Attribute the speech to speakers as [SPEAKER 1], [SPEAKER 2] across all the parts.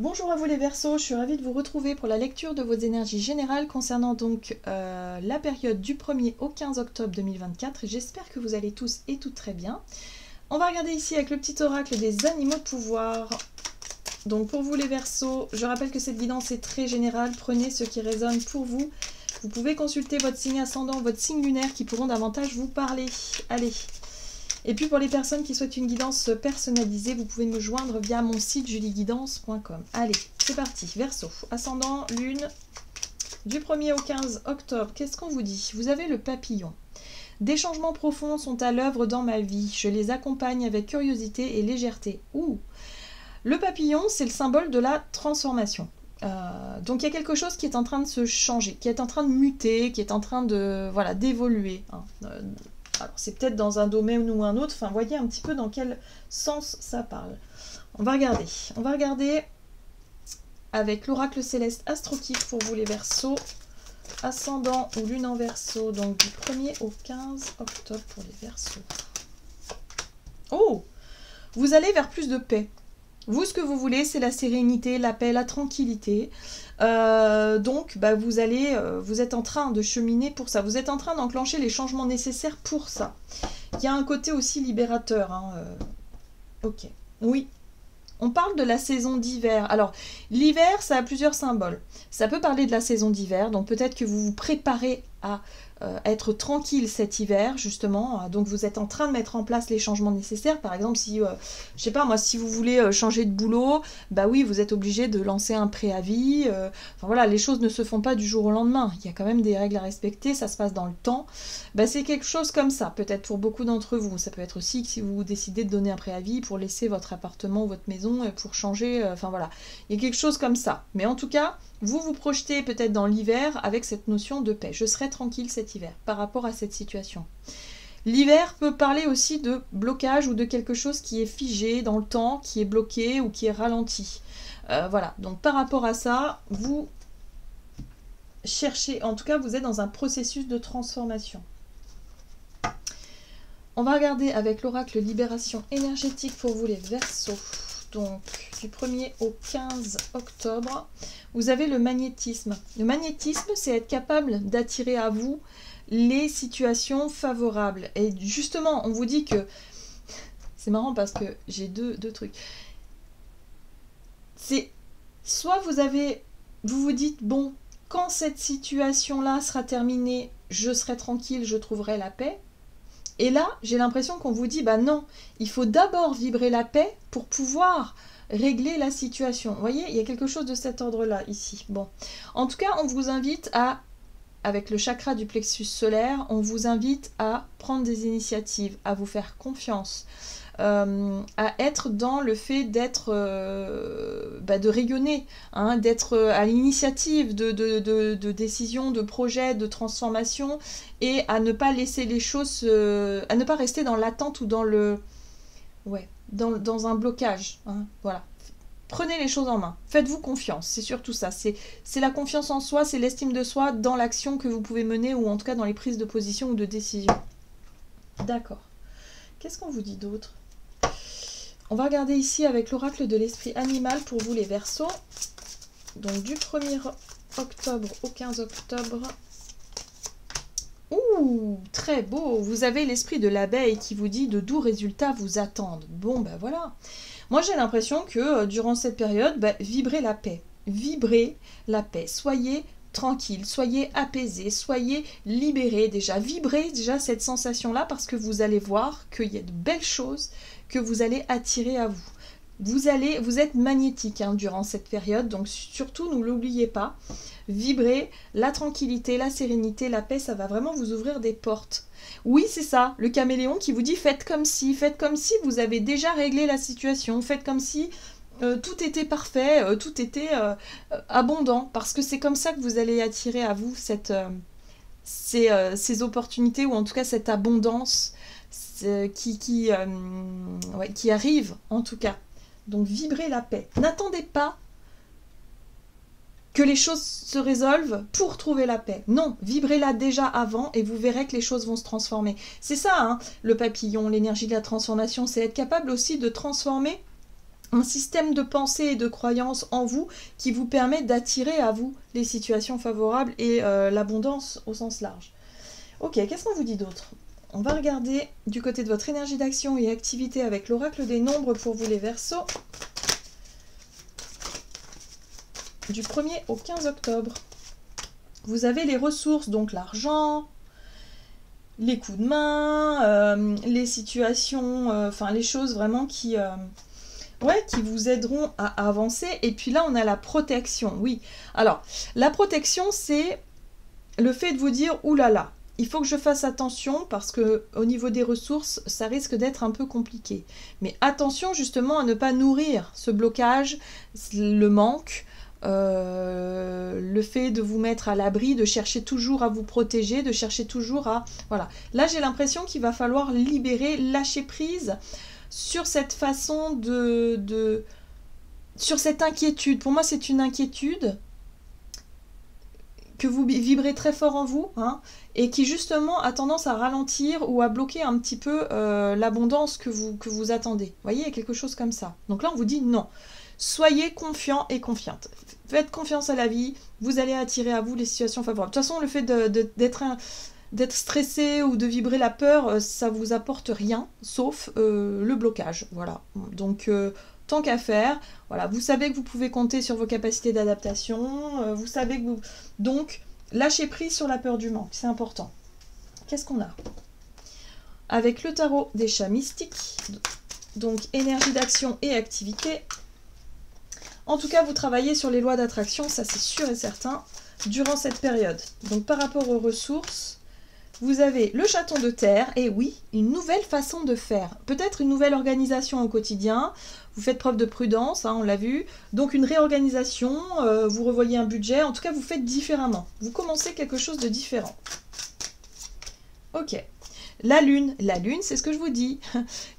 [SPEAKER 1] Bonjour à vous les Verseaux, je suis ravie de vous retrouver pour la lecture de vos énergies générales concernant donc la période du 1er au 15 octobre 2024. J'espère que vous allez tous et toutes très bien. On va regarder ici avec le petit oracle des animaux de pouvoir. Donc pour vous les Verseaux, je rappelle que cette guidance est très générale, prenez ce qui résonne pour vous. Vous pouvez consulter votre signe ascendant, votre signe lunaire qui pourront davantage vous parler. Allez. Et puis pour les personnes qui souhaitent une guidance personnalisée, vous pouvez me joindre via mon site julieguidance.com. Allez, c'est parti. Verseau, ascendant, lune, du 1er au 15 octobre. Qu'est-ce qu'on vous dit? Vous avez le papillon. Des changements profonds sont à l'œuvre dans ma vie. Je les accompagne avec curiosité et légèreté. Ouh. Le papillon, c'est le symbole de la transformation. Donc il y a quelque chose qui est en train de se changer, qui est en train de muter, qui est en train de d'évoluer. Alors c'est peut-être dans un domaine ou un autre, enfin voyez un petit peu dans quel sens ça parle. On va regarder avec l'oracle céleste Astrokick pour vous les Verseaux, ascendant ou lune en Verseau, donc du 1er au 15 octobre pour les Verseaux. Oh, vous allez vers plus de paix. Vous, ce que vous voulez, c'est la sérénité, la paix, la tranquillité. Donc, vous êtes en train de cheminer pour ça. Vous êtes en train d'enclencher les changements nécessaires pour ça. Il y a un côté aussi libérateur. Ok. Oui. On parle de la saison d'hiver. Alors, l'hiver, ça a plusieurs symboles. Ça peut parler de la saison d'hiver. Donc, peut-être que vous vous préparez à être tranquille cet hiver, justement. Donc, vous êtes en train de mettre en place les changements nécessaires. Par exemple, si, je sais pas moi, si vous voulez changer de boulot, bah oui, vous êtes obligé de lancer un préavis. Enfin voilà, les choses ne se font pas du jour au lendemain. Il y a quand même des règles à respecter, ça se passe dans le temps. C'est quelque chose comme ça, peut-être pour beaucoup d'entre vous. Ça peut être aussi que si vous décidez de donner un préavis pour laisser votre appartement ou votre maison, pour changer, enfin voilà. Il y a quelque chose comme ça. Mais en tout cas, vous vous projetez peut-être dans l'hiver avec cette notion de paix. Je serai tranquille cet hiver par rapport à cette situation. L'hiver peut parler aussi de blocage ou de quelque chose qui est figé dans le temps, qui est bloqué ou qui est ralenti. Voilà, donc par rapport à ça, vous cherchez, en tout cas vous êtes dans un processus de transformation. On va regarder avec l'oracle libération énergétique pour vous les Verseaux. Donc du 1er au 15 octobre, vous avez le magnétisme. Le magnétisme, c'est être capable d'attirer à vous les situations favorables. Et justement, on vous dit que... C'est marrant parce que j'ai deux trucs. C'est soit vous vous dites, bon, quand cette situation-là sera terminée, je serai tranquille, je trouverai la paix. Et là, j'ai l'impression qu'on vous dit, non, il faut d'abord vibrer la paix pour pouvoir régler la situation. Vous voyez, il y a quelque chose de cet ordre-là ici. Bon, en tout cas, on vous invite à, avec le chakra du plexus solaire, on vous invite à prendre des initiatives, à vous faire confiance, à être dans le fait d'être, de rayonner, d'être à l'initiative de décisions, de projets, de transformation, et à ne pas laisser les choses, à ne pas rester dans l'attente ou dans le, dans un blocage. Voilà. Prenez les choses en main. Faites-vous confiance. C'est surtout ça. C'est la confiance en soi, c'est l'estime de soi dans l'action que vous pouvez mener, ou en tout cas dans les prises de position ou de décision. D'accord. Qu'est-ce qu'on vous dit d'autre? On va regarder ici avec l'oracle de l'esprit animal pour vous les Verseaux. Donc du 1er octobre au 15 octobre. Ouh, très beau. Vous avez l'esprit de l'abeille qui vous dit de doux résultats vous attendent. Bon, voilà. Moi, j'ai l'impression que durant cette période, vibrez la paix. Vibrez la paix. Soyez tranquille, soyez apaisé, soyez libéré déjà. Vibrez déjà cette sensation-là parce que vous allez voir qu'il y a de belles choses que vous allez attirer à vous. Vous êtes magnétique durant cette période, donc surtout ne l'oubliez pas. Vibrez la tranquillité, la sérénité, la paix, ça va vraiment vous ouvrir des portes. Oui, c'est ça, le caméléon qui vous dit faites comme si vous avez déjà réglé la situation, faites comme si tout était parfait, tout était abondant, parce que c'est comme ça que vous allez attirer à vous ces opportunités, ou en tout cas cette abondance qui arrive en tout cas. Donc vibrez la paix. N'attendez pas que les choses se résolvent pour trouver la paix. Non, vibrez-la déjà avant et vous verrez que les choses vont se transformer. C'est ça, le papillon, l'énergie de la transformation, c'est être capable aussi de transformer un système de pensée et de croyance en vous qui vous permet d'attirer à vous les situations favorables et l'abondance au sens large. Ok, qu'est-ce qu'on vous dit d'autre? On va regarder du côté de votre énergie d'action et activité avec l'oracle des nombres pour vous les Verseaux. Du 1er au 15 octobre. Vous avez les ressources, donc l'argent, les coups de main, les situations, enfin les choses vraiment qui vous aideront à avancer. Et puis là, on a la protection, oui. Alors, la protection, c'est le fait de vous dire, oulala, il faut que je fasse attention parce que au niveau des ressources, ça risque d'être un peu compliqué. Mais attention justement à ne pas nourrir ce blocage, le manque, le fait de vous mettre à l'abri, de chercher toujours à vous protéger, de chercher toujours à... Voilà. Là, j'ai l'impression qu'il va falloir libérer, lâcher prise sur cette façon sur cette inquiétude. Pour moi, c'est une inquiétude que vous vibrez très fort en vous, hein, et qui justement a tendance à ralentir ou à bloquer un petit peu l'abondance que vous attendez. Vous voyez, il y a quelque chose comme ça. Donc là, on vous dit non. Soyez confiants et confiantes. Faites confiance à la vie, vous allez attirer à vous les situations favorables. De toute façon, le fait d'être stressé ou de vibrer la peur, ça vous apporte rien, sauf le blocage. Voilà. Donc, tant qu'à faire, voilà, vous savez que vous pouvez compter sur vos capacités d'adaptation, vous savez que vous... Donc, lâchez prise sur la peur du manque, c'est important. Qu'est-ce qu'on a? Avec le tarot des chats mystiques, donc énergie d'action et activité. En tout cas, vous travaillez sur les lois d'attraction, ça c'est sûr et certain, durant cette période. Donc, par rapport aux ressources, vous avez le chaton de terre, et oui, une nouvelle façon de faire. Peut-être une nouvelle organisation au quotidien, vous faites preuve de prudence, hein, on l'a vu. Donc une réorganisation, vous revoyez un budget, en tout cas vous faites différemment. Vous commencez quelque chose de différent. Ok. La lune, c'est ce que je vous dis.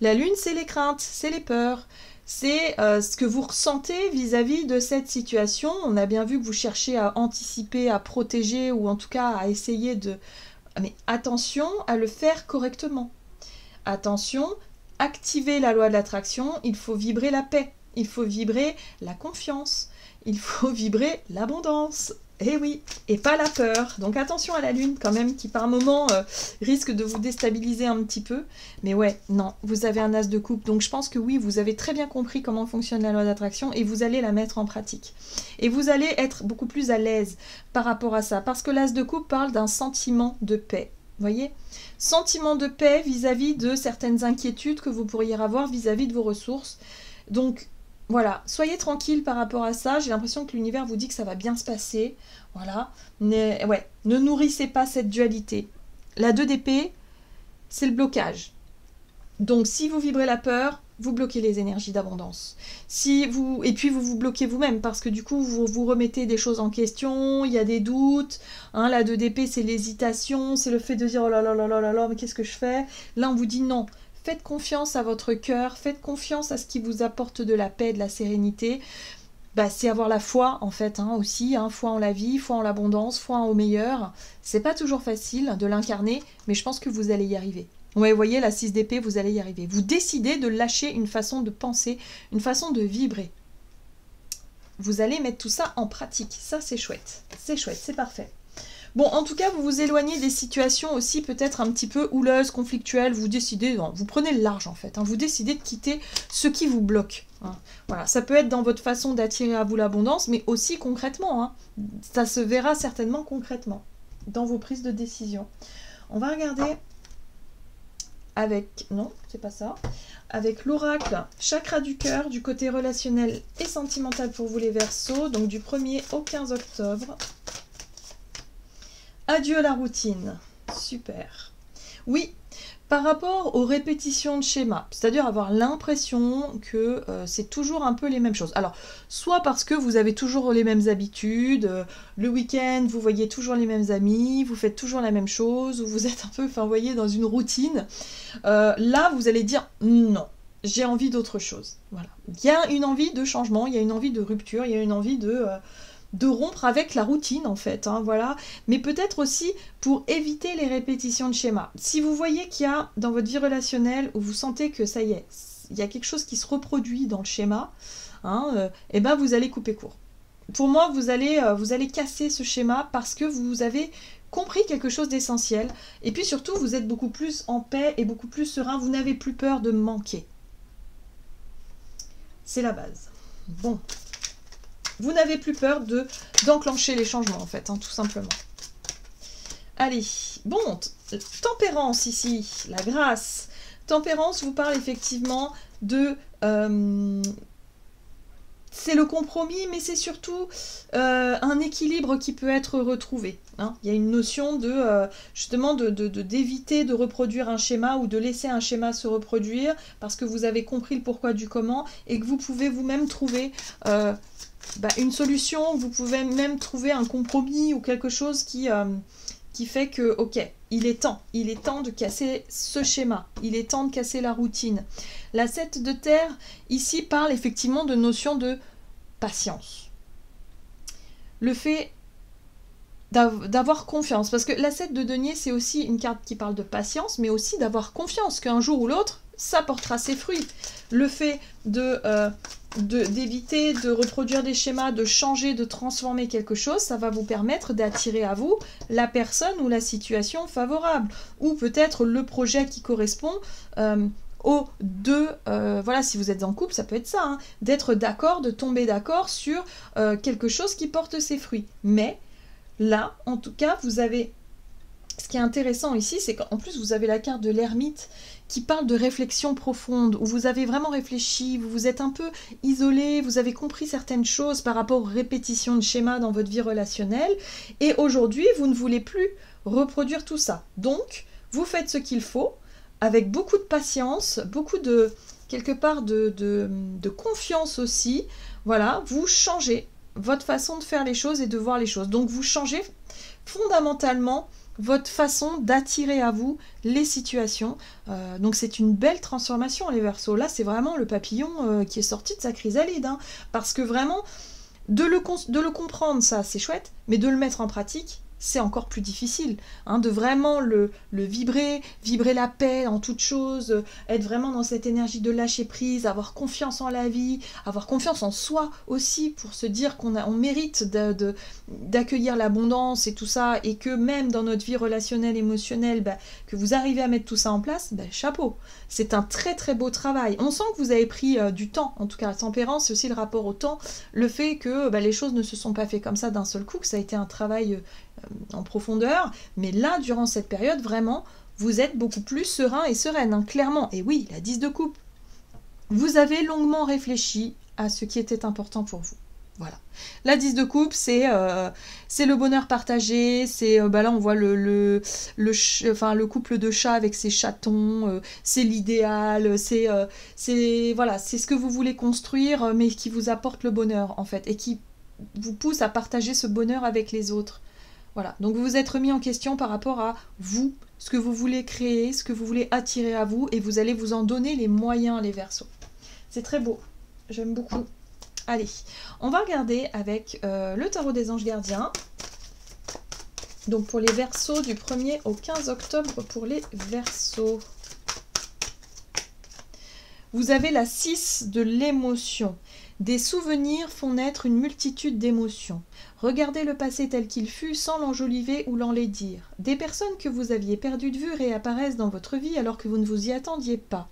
[SPEAKER 1] La lune, c'est les craintes, c'est les peurs. C'est ce que vous ressentez vis-à-vis de cette situation. On a bien vu que vous cherchez à anticiper, à protéger, ou en tout cas à essayer de... Mais attention à le faire correctement. Attention, activez la loi de l'attraction, il faut vibrer la paix, il faut vibrer la confiance, il faut vibrer l'abondance. Eh oui, et pas la peur. Donc attention à la lune quand même, qui par moment risque de vous déstabiliser un petit peu. Mais ouais, non, vous avez un as de coupe. Donc je pense que oui, vous avez très bien compris comment fonctionne la loi d'attraction et vous allez la mettre en pratique. Et vous allez être beaucoup plus à l'aise par rapport à ça. Parce que l'as de coupe parle d'un sentiment de paix. Vous voyez? Sentiment de paix vis-à-vis de certaines inquiétudes que vous pourriez avoir vis-à-vis de vos ressources. Donc... Voilà, soyez tranquille par rapport à ça. J'ai l'impression que l'univers vous dit que ça va bien se passer. Voilà. Mais, ouais, ne nourrissez pas cette dualité. La 2 d'épée, c'est le blocage. Donc, si vous vibrez la peur, vous bloquez les énergies d'abondance. Et puis, vous vous bloquez vous-même parce que du coup, vous vous remettez des choses en question, il y a des doutes. Hein, la 2 d'épée, c'est l'hésitation, c'est le fait de dire « Oh là là là là là là, mais qu'est-ce que je fais ?» Là, on vous dit non. Faites confiance à votre cœur, faites confiance à ce qui vous apporte de la paix, de la sérénité. Bah, c'est avoir la foi, en fait, hein, aussi. Hein, foi en la vie, foi en l'abondance, foi au meilleur. C'est pas toujours facile de l'incarner, mais je pense que vous allez y arriver. Ouais, vous voyez, la 6 d'épée, vous allez y arriver. Vous décidez de lâcher une façon de penser, une façon de vibrer. Vous allez mettre tout ça en pratique. Ça, c'est chouette. C'est chouette, c'est parfait. Bon, en tout cas, vous vous éloignez des situations aussi peut-être un petit peu houleuses, conflictuelles. Vous décidez, non, vous prenez le large en fait. Hein, vous décidez de quitter ce qui vous bloque. Hein. Voilà, ça peut être dans votre façon d'attirer à vous l'abondance, mais aussi concrètement. Hein. Ça se verra certainement concrètement dans vos prises de décision. On va regarder avec... Non, c'est pas ça. Avec l'oracle chakra du cœur, du côté relationnel et sentimental pour vous les Verseaux. Donc du 1er au 15 octobre. Adieu la routine. Super. Oui, par rapport aux répétitions de schémas, c'est-à-dire avoir l'impression que c'est toujours un peu les mêmes choses. Alors, soit parce que vous avez toujours les mêmes habitudes, le week-end, vous voyez toujours les mêmes amis, vous faites toujours la même chose, ou vous êtes un peu, enfin, vous voyez, dans une routine. Là, vous allez dire non. J'ai envie d'autre chose. Voilà. Il y a une envie de changement, il y a une envie de rupture, il y a une envie de rompre avec la routine en fait, hein, voilà. Mais peut-être aussi pour éviter les répétitions de schémas. Si vous voyez qu'il y a dans votre vie relationnelle où vous sentez que ça y est, il y a quelque chose qui se reproduit dans le schéma, hein, et ben vous allez couper court. Pour moi, vous allez casser ce schéma parce que vous avez compris quelque chose d'essentiel. Et puis surtout, vous êtes beaucoup plus en paix et beaucoup plus serein. Vous n'avez plus peur de manquer. C'est la base. Bon. Vous n'avez plus peur d'enclencher les changements, en fait, hein, tout simplement. Allez. Bon. Tempérance, ici. La grâce. Tempérance vous parle effectivement de... c'est le compromis, mais c'est surtout un équilibre qui peut être retrouvé. Hein. Il y a une notion de justement d'éviter de reproduire un schéma ou de laisser un schéma se reproduire parce que vous avez compris le pourquoi du comment et que vous pouvez vous-même trouver une solution, vous pouvez même trouver un compromis ou quelque chose qui fait que, ok, il est temps de casser ce schéma, il est temps de casser la routine. La 7 de terre, ici, parle effectivement de notion de patience. Le fait d'avoir confiance, parce que la 7 de denier, c'est aussi une carte qui parle de patience, mais aussi d'avoir confiance qu'un jour ou l'autre, ça portera ses fruits. Le fait d'éviter de reproduire des schémas, de changer, de transformer quelque chose, ça va vous permettre d'attirer à vous la personne ou la situation favorable, ou peut-être le projet qui correspond aux deux, voilà, si vous êtes en couple, ça peut être ça, hein, d'être d'accord, de tomber d'accord sur quelque chose qui porte ses fruits. Mais là, en tout cas, vous avez... Ce qui est intéressant ici, c'est qu'en plus, vous avez la carte de l'ermite qui parle de réflexion profonde, où vous avez vraiment réfléchi, vous vous êtes un peu isolé, vous avez compris certaines choses par rapport aux répétitions de schémas dans votre vie relationnelle, et aujourd'hui, vous ne voulez plus reproduire tout ça. Donc, vous faites ce qu'il faut, avec beaucoup de patience, beaucoup de, quelque part, de confiance aussi. Voilà, vous changez votre façon de faire les choses et de voir les choses. Donc, vous changez fondamentalement votre façon d'attirer à vous les situations. Donc c'est une belle transformation, les Verseaux. Là, c'est vraiment le papillon qui est sorti de sa chrysalide. Hein, parce que vraiment, de le comprendre, ça, c'est chouette, mais de le mettre en pratique, c'est encore plus difficile. Hein, de vraiment le vibrer la paix en toute chose, être vraiment dans cette énergie de lâcher prise, avoir confiance en la vie, avoir confiance en soi aussi, pour se dire qu'on mérite d'accueillir l'abondance et tout ça, et que même dans notre vie relationnelle, émotionnelle, que vous arrivez à mettre tout ça en place, chapeau. C'est un très très beau travail. On sent que vous avez pris du temps, en tout cas la tempérance, c'est aussi le rapport au temps, le fait que les choses ne se sont pas faites comme ça d'un seul coup, que ça a été un travail en profondeur, mais là, durant cette période, vraiment, vous êtes beaucoup plus serein et sereine, hein, clairement. Et oui, la 10 de coupe. Vous avez longuement réfléchi à ce qui était important pour vous. Voilà. La 10 de coupe, c'est le bonheur partagé, c'est là on voit le couple de chats avec ses chatons, c'est l'idéal, c'est voilà, c'est ce que vous voulez construire, mais qui vous apporte le bonheur en fait, et qui vous pousse à partager ce bonheur avec les autres. Voilà, donc vous vous êtes remis en question par rapport à vous, ce que vous voulez créer, ce que vous voulez attirer à vous, et vous allez vous en donner les moyens, les Verseaux. C'est très beau, j'aime beaucoup. Allez, on va regarder avec le tarot des anges gardiens. Donc pour les Verseaux du 1er au 15 octobre pour les Verseaux. Vous avez la 6 de l'émotion. Des souvenirs font naître une multitude d'émotions. Regardez le passé tel qu'il fut sans l'enjoliver ou l'enlaidir. Des personnes que vous aviez perdues de vue réapparaissent dans votre vie alors que vous ne vous y attendiez pas.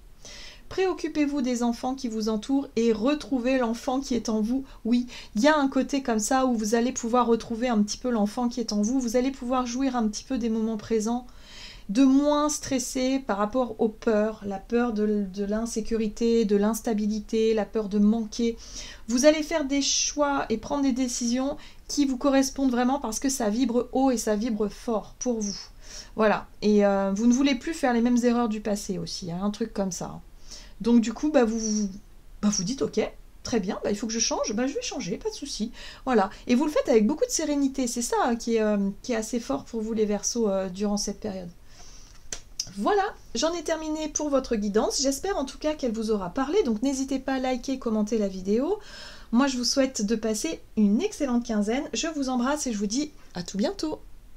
[SPEAKER 1] Préoccupez-vous des enfants qui vous entourent et retrouvez l'enfant qui est en vous. Oui, il y a un côté comme ça où vous allez pouvoir retrouver un petit peu l'enfant qui est en vous. Vous allez pouvoir jouir un petit peu des moments présents, de moins stresser par rapport aux peurs, la peur de l'insécurité, de l'instabilité, la peur de manquer. Vous allez faire des choix et prendre des décisions qui vous correspondent vraiment parce que ça vibre haut et ça vibre fort pour vous. Voilà, et vous ne voulez plus faire les mêmes erreurs du passé aussi, hein, un truc comme ça. Donc du coup, vous dites ok, très bien, il faut que je change, je vais changer, pas de souci. Voilà, et vous le faites avec beaucoup de sérénité, c'est ça qui est assez fort pour vous les Verseaux durant cette période. Voilà, j'en ai terminé pour votre guidance. J'espère en tout cas qu'elle vous aura parlé. Donc n'hésitez pas à liker, commenter la vidéo. Moi, je vous souhaite de passer une excellente quinzaine. Je vous embrasse et je vous dis à tout bientôt.